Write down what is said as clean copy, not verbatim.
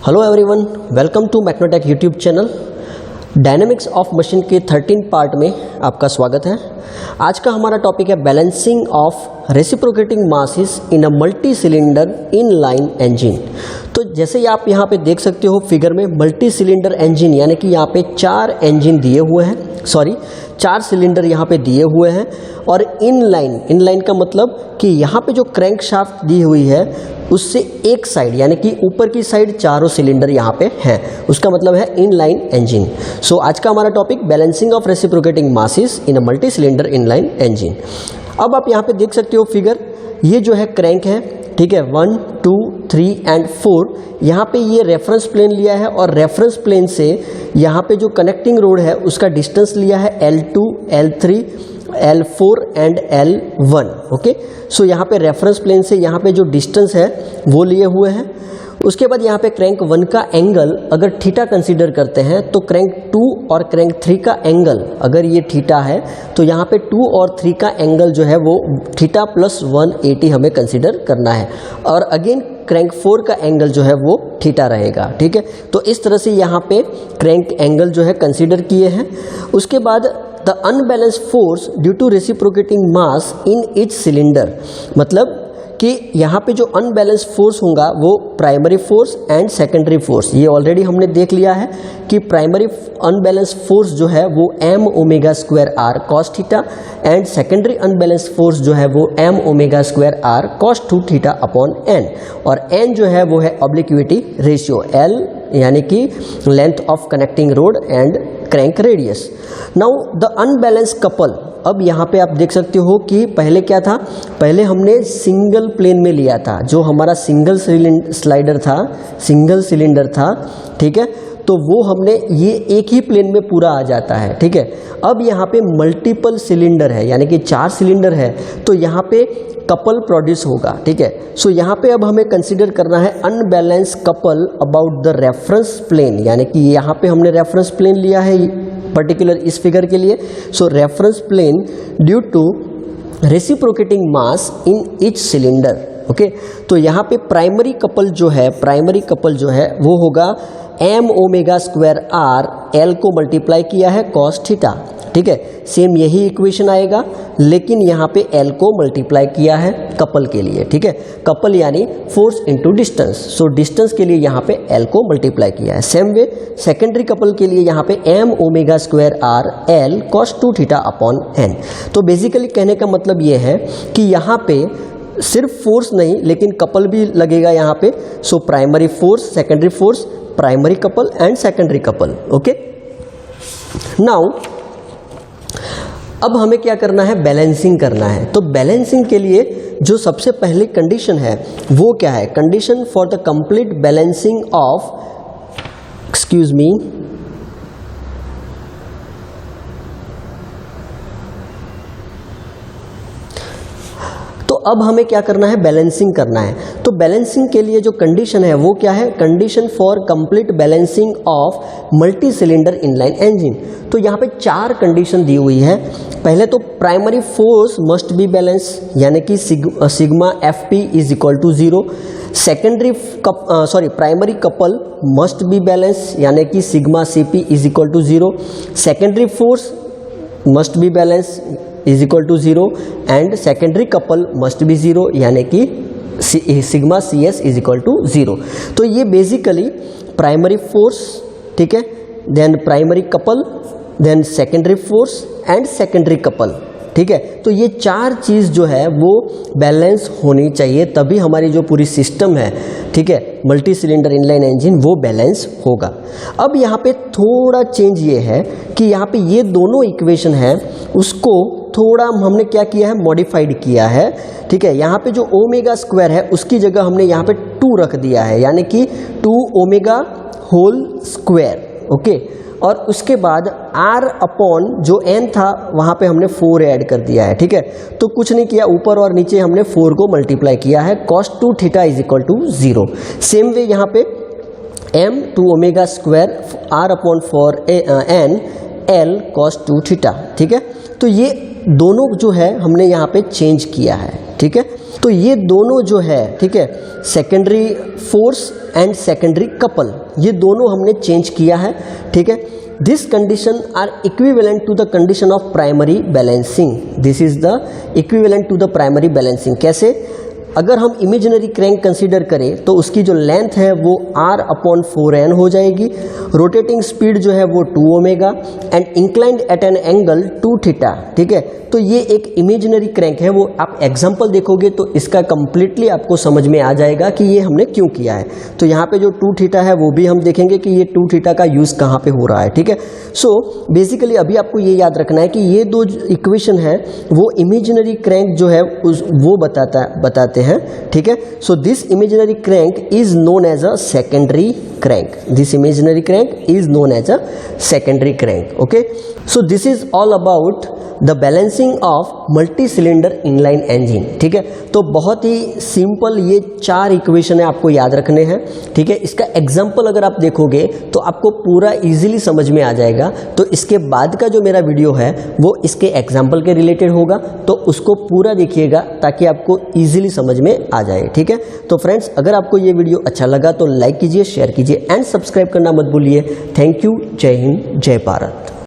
Hello everyone, welcome to Macnotech YouTube channel. Dynamics of machine के 13 part में आपका स्वागत है। आज का हमारा टॉपिक है balancing of reciprocating masses in a multi cylinder inline engine. तो जैसे आप यहाँ पे देख सकते हो फिगर में, मल्टी सिलेंडर इंजन यानी कि यहाँ पे 4 इंजन दिए हुए हैं, 4 सिलेंडर यहाँ पे दिए हुए हैं। और इनलाइन का मतलब कि यहाँ पे जो क्रैंक शाफ्ट दी हुई है उससे एक साइड यानी कि ऊपर की साइड चारों सिलेंडर यहाँ पे हैं, उसका मतलब है इनलाइन इंजन। सो आज का हमारा topic balancing of reciprocating masses in a multi cylinder inline engine. अब आप यहाँ पे देख सकते हो फिगर, ये जो है क्रैंक है, ठीक है, 1, 2, 3 एंड 4। यहाँ पे ये रेफरेंस प्लेन लिया है और रेफरेंस प्लेन से यहाँ पे जो कनेक्टिंग रोड है उसका डिस्टेंस लिया है L2, L3, L4 and L1। Okay, सो यहाँ पे रेफरेंस प्लेन से यहाँ पे जो डिस्टेंस है वो लिए हुए हैं। उसके बाद यहाँ पे क्रैंक 1 का एंगल अगर थीटा कंसीडर करते हैं तो क्रैंक 2 और क्रैंक 3 का एंगल अगर ये थीटा है तो यहाँ पे 2 और 3 का एंगल जो है वो थीटा प्लस 180 हमें कंसीडर करना है। और अगेन क्रैंक 4 का एंगल जो है वो थीटा रहेगा, ठीक है। तो इस तरह से यहाँ पे क्रैंक एंगल जो है कंसीडर किए हैं। उसके बाद the unbalanced force due to reciprocating mass in each cylinder, मतलब कि यहाँ पे जो अनबैलेंस फोर्स होगा वो primary force and secondary force, ये ऑलरेडी हमने देख लिया है कि प्राइमरी अनबैलेंस फोर्स जो है वो m omega square r cos theta and secondary unbalance force जो है वो m omega square r cos 2 theta upon n। और n जो है वो है ऑब्लिक्विटी रेशियो, l यानी कि length of connecting road and crank radius. Now the unbalance couple, अब यहाँ पे आप देख सकते हो कि पहले क्या था, पहले हमने सिंगल प्लेन में लिया था, जो हमारा सिंगल सिलेंडर था, ठीक है, तो वो हमने ये एक ही प्लेन में पूरा आ जाता है, ठीक है। अब यहाँ पे मल्टीपल सिलेंडर है यानी कि 4 सिलेंडर है तो यहाँ पे कपल प्रोड्यूस होगा, ठीक है। सो यहाँ पे अब हमें कंसीडर करना है unbalance couple about the reference plane, यानी कि यहाँ पे हमने रेफरेंस प्लेन लिया है पर्टिकुलर इस फिगर के लिए। So reference plane due to reciprocating mass in each cylinder, okay. तो यहाँ पे प्राइमरी कपल जो है वो होगा m omega square r, l को मल्टीप्लाई किया है cos थीटा, ठीक है। सेम यही इक्वेशन आएगा लेकिन यहाँ पे l को मल्टीप्लाई किया है कपल के लिए, ठीक है। कपल यानी force into distance, so distance के लिए यहाँ पे l को मल्टीप्लाई किया है। सेम वे सेकेंडरी कपल के लिए यहाँ पे m omega square r l cos 2 theta upon n। तो बेसिकली कहने का मतलब ये है कि यहाँ पे सिर्फ फोर्स नहीं लेकिन कपल भी लगेगा यहाँ पे। So primary force, secondary force, primary couple and secondary couple, okay. Now अब हमें क्या करना है, बैलेंसिंग करना है। तो बैलेंसिंग के लिए जो सबसे पहली कंडीशन है वो क्या है, condition for the complete balancing of, excuse me, तो अब हमें क्या करना है, बैलेंसिंग करना है। तो बैलेंसिंग के लिए जो कंडीशन है वो क्या है, condition for complete balancing of multi cylinder inline engine. तो यहाँ पे 4 कंडीशन दी हुई है। पहले तो primary force must be balance यानी कि sigma FP is equal to 0। Primary couple must be balance यानी कि sigma CP is equal to 0। Secondary force must be balance is equal to 0 and secondary couple must be 0 यानी कि sigma CS is equal to 0। तो ये basically primary force, ठीक है, then primary couple, then secondary force and secondary couple, ठीक है। तो ये 4 चीज़ जो है वो बैलेंस होनी चाहिए, तभी हमारी जो पूरी सिस्टम है, ठीक है, मल्टी सिलेंडर इनलाइन इंजन, वो बैलेंस होगा। अब यहाँ पे थोड़ा चेंज ये है कि यहाँ पे ये दोनों इक्वेशन है उसको थोड़ा हमने क्या किया है, मॉडिफाइड किया है, ठीक है। यहाँ पे जो ओमेगा स्क्वायर है उसकी जगह हमने यहाँ पे 2 रख दिया है यानी कि 2 ओमेगा होल स्क्वायर, ओके। और उसके बाद r अपॉन जो n था वहाँ पे हमने 4 ऐड कर दिया है, ठीक है। तो कुछ नहीं किया, ऊपर और नीचे हमने 4 को मल्टीप्लाई किया है, cos 2 theta is equal to 0। Same way यहाँ पे m 2 omega square r upon 4 n l cos 2 theta, ठीक है। तो ये दोनों जो है हमने यहाँ पे चेंज किया है, ठीक है। तो ये दोनों जो है, ठीक है, secondary force and secondary couple, ये दोनों हमने चेंज किया है, ठीक है। This condition are equivalent to the condition of primary balancing. This is the equivalent to the primary balancing. कैसे? अगर हम इमेजिनरी क्रैंक कंसीडर करें तो उसकी जो लेंथ है वो r/4n हो जाएगी, रोटेटिंग स्पीड जो है वो 2 omega and inclined at an angle 2 theta, ठीक है। तो ये एक इमेजिनरी क्रैंक है, वो आप एग्जांपल देखोगे तो इसका कंप्लीटली आपको समझ में आ जाएगा कि ये हमने क्यों किया है। तो यहाँ पे जो 2 थीटा है वो भी हम देखेंगे कि ये 2 थीटा का यूज़ कहाँ पे हो रहा है, ठीक है। सो बेसिकली अभी आपको ये याद रखना है कि ये दो इक्वेशन है वो इमेजिनरी क्रैंक जो है वो बताते हैं, ठीक है। So this imaginary crank is known as a secondary crank. This imaginary crank is known as a secondary crank, okay. So this is all about the balancing of multi cylinder inline engine, ठीक है। तो बहुत ही simple ये 4 equation है, आपको याद रखने हैं, ठीक है। इसका एग्जाम्पल अगर आप देखोगे तो आपको पूरा इजीली समझ में आ जाएगा। तो इसके बाद का जो मेरा वीडियो है वो इसके एग्जाम्पल के रिलेटेड होगा, तो उसको पूरा देखिएगा ताकि आपको इजीली समझ में आ जाए, ठीक है। तो फ्रेंड्स, अगर आपको ये वीडियो अच्छा लगा तो लाइक कीजिए, शेयर कीजिए एंड सब्सक्राइब करना मत भूलिए। Thank you. जय हिंद, जय भारत।